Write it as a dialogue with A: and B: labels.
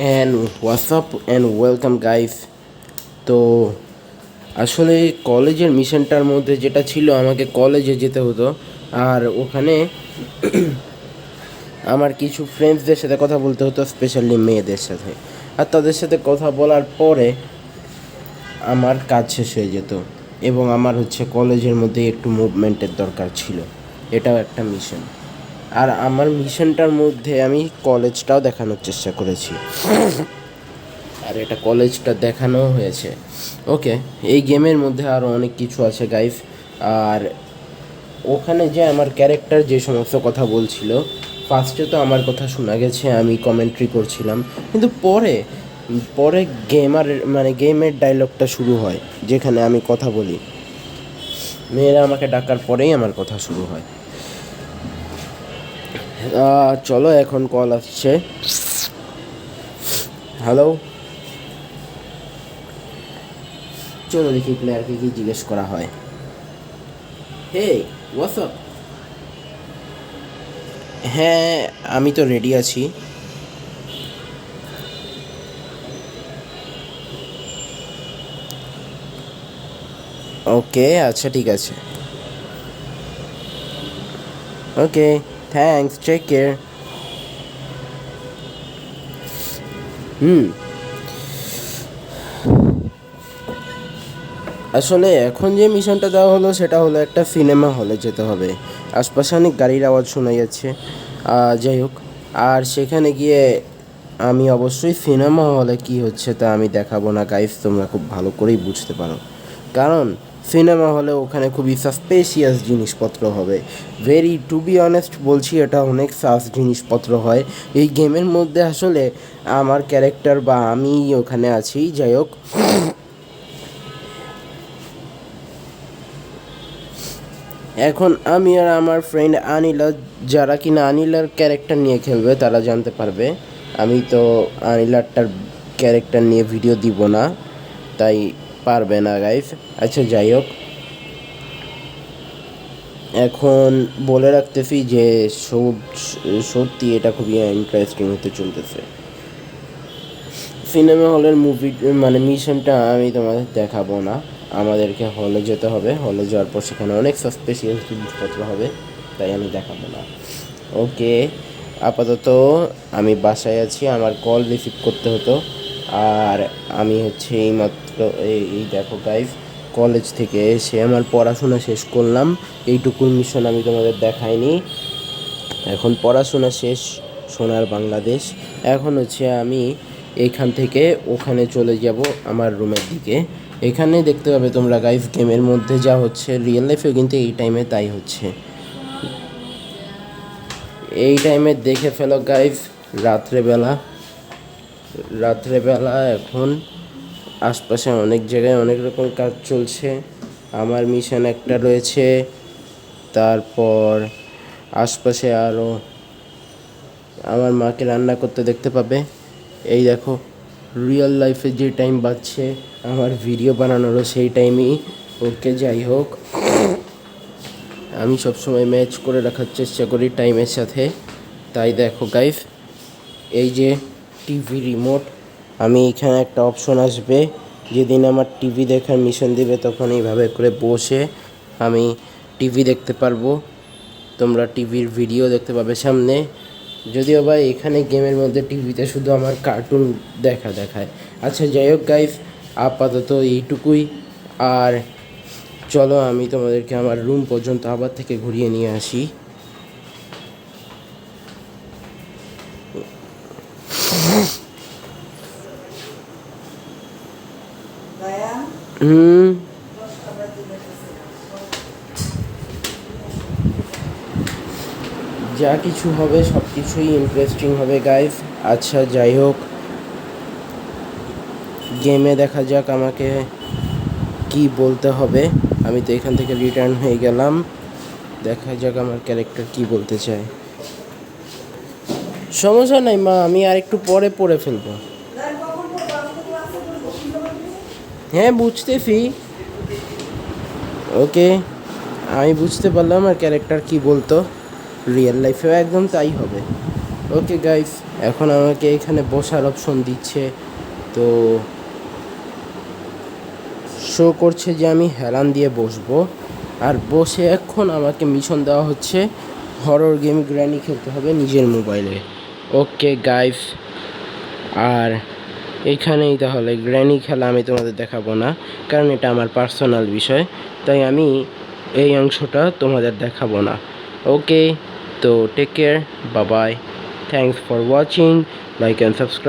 A: And WhatsApp and welcome guys. তো আসলে কলেজের মিশনটার মধ্যে যেটা ছিল, আমাকে কলেজে যেতে হতো। আর ওখানে আমার কিছু ফ্রেন্ডসদের সাথে কথা বলতে হতো, স্পেশালি মেয়েদের সাথে। আর তাদের সাথে কথা বলার পরে আমার কাজ শেষ হয়ে যেত, এবং আমার কলেজের মধ্যে একটু মুভমেন্টের দরকার ছিল। এটাও একটা মিশন। আর আমার মিশনটার মধ্যে আমি কলেজটাও দেখানোর চেষ্টা করেছি, আর এটা কলেজটা দেখানো হয়েছে। ওকে, এই গেমের মধ্যে আরও অনেক কিছু আছে গাইস। আর ওখানে যে আমার ক্যারেক্টার যে সমস্ত কথা বলছিল, ফার্স্টে তো আমার কথা শোনা গেছে, আমি কমেন্ট্রি করছিলাম। কিন্তু পরে পরে গেমের ডায়লগটা শুরু হয়, যেখানে আমি কথা বলি। মেয়েরা আমাকে ডাকার পরেই আমার কথা শুরু হয়। চলো, এখন কল আসছে। হ্যালো, চলো দেখি প্লেয়ারকে কি জিজ্ঞেস করা হয়। হে, হোয়াটসঅ্যাপ। হ্যাঁ, আমি তো রেডি আছি। ওকে, আচ্ছা, ঠিক আছে। ওকে, থ্যাঙ্কস, টেক কেয়ার। হুম, আসলে এখন যে মিশনটা দেওয়া হলো, সেটা হলো একটা সিনেমা হলে যেতে হবে। আশপাশে অনেক গাড়ির আওয়াজ শোনা যাচ্ছে। যাই হোক, আর সেখানে গিয়ে আমি অবশ্যই সিনেমা হলে কী হচ্ছে তা আমি দেখাবো না গাইস, তোমরা খুব ভালো করেই বুঝতে পারো। কারণ সিনেমা হলে ওখানে খুবই সাসপেশিয়াস জিনিসপত্র হবে। টু বি অনেস্ট বলছি, এটা অনেক সাস জিনিসপত্র হয় এই গেমের মধ্যে। আসলে আমার ক্যারেক্টার বা আমি ওখানে আছি। যাই হোক, এখন আমি আর আমার ফ্রেন্ড আনিলা, যারা কিনা আনিলার ক্যারেক্টার নিয়ে খেলবে, তারা জানতে পারবে। আমি তো আনিলারটার ক্যারেক্টার নিয়ে ভিডিও দিব না, তাই পারবে না গাইস। আচ্ছা, যাই হোক, এখন বলে রাখতেছি যে সত্যি এটা খুবই ইন্টারেস্টিং হতে চলতেছে। সিনেমা হলের মিশনটা আমি তোমাদের দেখাবো না। আমাদেরকে হলে যেতে হবে। হলে যাওয়ার পর সেখানে অনেক সাসপেশিয়াস জিনিসপত্র হবে, তাই আমি দেখাবো না। ওকে, আপাতত আমি বাসায় আছি, আমার কল রিসিভ করতে হতো। আর আমি এইমাত্র এই দেখো গাইজ, কলেজ থেকে এসে আমার পড়াশোনা শেষ করলাম। এইটুকুর মিশন আমি তোমাদের দেখাইনি। এখন পড়াশোনা শেষ, সোনার বাংলাদেশ। এখন আমি এইখান থেকে ওখানে চলে যাব, আমার রুমের দিকে। এখানে দেখতে পাবে তোমরা গাইজ, গেমের মধ্যে যা হচ্ছে রিয়েল লাইফেও কিন্তু এই টাইমে তাই হচ্ছে। এই টাইমে দেখে ফেলো গাইজ, রাত্রেবেলা। এখন আশপাশে অনেক জায়গায় অনেক রকম কাজ চলছে। আমার মিশন একটা রয়েছে, তারপর আশপাশে আরও আমার মাকে রান্না করতে দেখতে পাবে। এই দেখো, রিয়েল লাইফে যে টাইম বাজছে, আমার ভিডিও বানানোরও সেই টাইমই। ওকে, যাই হোক, আমি সবসময় ম্যাচ করে রাখার চেষ্টা করি টাইমের সাথে। তাই দেখো গাইস, এই যে টিভি রিমোট, আমি এখানে একটা অপশন আসবে, যেদিন আমার টিভি দেখার মিশন দিবে, তখন এইভাবে করে বসে আমি টিভি দেখতে পারবো। তোমরা টিভির ভিডিও দেখতে পাবে সামনে। যদিও বা এখানে গেমের মধ্যে টিভিতে শুধু আমার কার্টুন দেখায়। আচ্ছা, যাই হোক গাইস, আপাতত এইটুকুই। আর চলো, আমি তোমাদেরকে আমার রুম পর্যন্ত আবার থেকে ঘুরিয়ে নিয়ে আসি। যা কিছু হবে সব কিছুই ইন্টারেস্টিং হবে গাইস। আচ্ছা, যাই হোক, গেমে দেখা যাক আমাকে কি বলতে হবে। আমি তো এখান থেকে রিটার্ন হয়ে গেলাম। দেখা যাক আমার ক্যারেক্টার কি বলতে চায়। সমস্যা নাই মা, আমি আর একটু পরে পড়ে ফেলবো। হ্যাঁ, বুঝতেছি। ওকে, আমি বুঝতে পারলাম আর ক্যারেক্টার কি বলতো। রিয়েল লাইফেও একদম তাই হবে। ওকে গাইস, এখন আমাকে এখানে বসার অপশন দিচ্ছে, তো শো করছে যে আমি হেলান দিয়ে বসবো। আর বসে এখন আমাকে মিশন দেওয়া হচ্ছে হরর গেম গ্র্যানি খেলতে হবে নিজের মোবাইলে। ওকে গাইস, আর এইখানেই তাহলে গ্র্যানি খেলা আমি তোমাদের দেখাবো না, কারণ এটা আমার পার্সোনাল বিষয়, তাই আমি এই অংশটা তোমাদের দেখাবো না। ওকে, তো take care, bye bye, thanks for watching, like and subscribe.